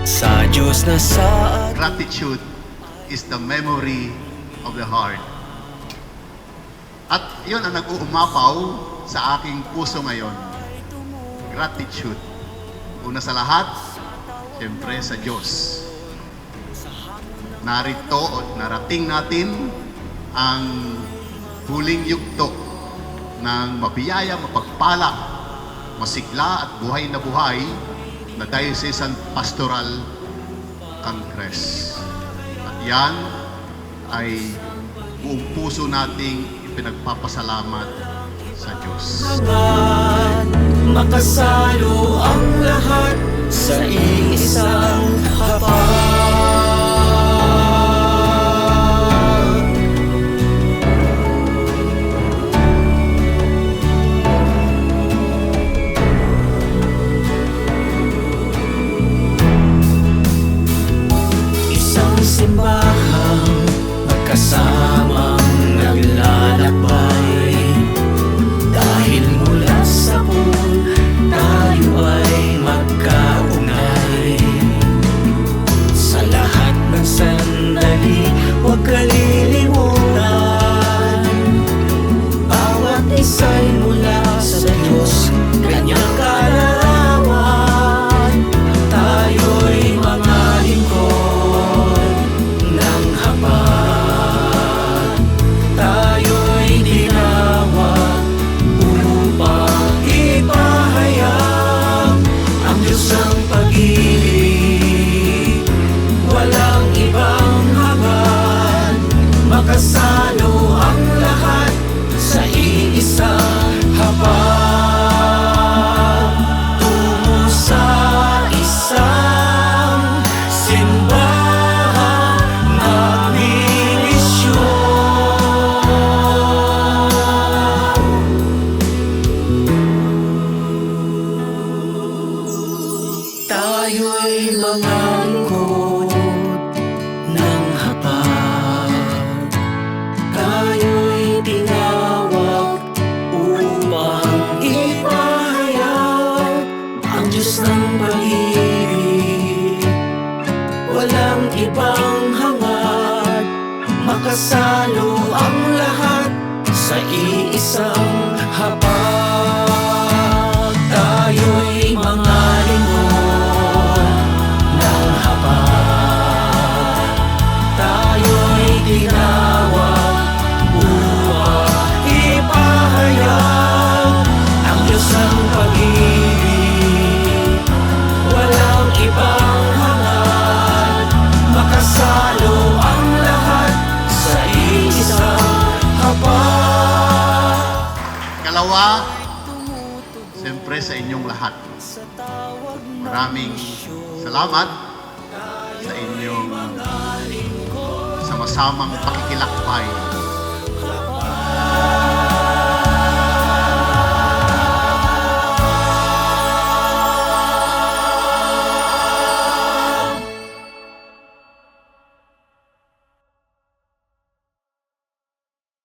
sa Diyos na sa Gratitude is the memory of the heart. At yun ang nag-uumapaw sa aking puso ngayon. Gratitude. Una sa lahat, siyempre sa Diyos. Narito o narating natin ang huling yugto ng mabiyaya, mapagpala, masigla at buhay na Diocesan Pastoral Congress. At yan ay buong puso nating ipinagpapasalamat sa Diyos. makasalo ang lahat sa iisang hapag. Isang simbahang magkasamang naglalakbay, dahil mula sa poon tayo ay magkaugnay. Sa lahat ng sandali, huwag kalilimutan, bawat isa'y mula sa Diyos, kanyang kalarawan. Tayo'y mga lingkod ng hapag, tayo'y tinawag upang ipahayag ang Diyos ng pag-ibig. Walang ibang hangad, makasalo ang lahat sa iisang hapag, tungo sa isang simbahang magmimisyon. Tayo'y mga lingkod ng hapag, tayo'y tinawag upang ipahayag ang Diyos ng pag-ibig. Walang ibang hangad, makasalo ang lahat sa iisang hapag. Tayo'y mga lingkod ng hapag, tayo'y tinawag upang ipahayag ang Diyos ng pag-ibig. Walang ibang hangad, makasalo ang lahat sa iisang hapag. Ikalawa, siyempre sa inyong lahat. Maraming salamat sa inyong sama-samang pakikilakbay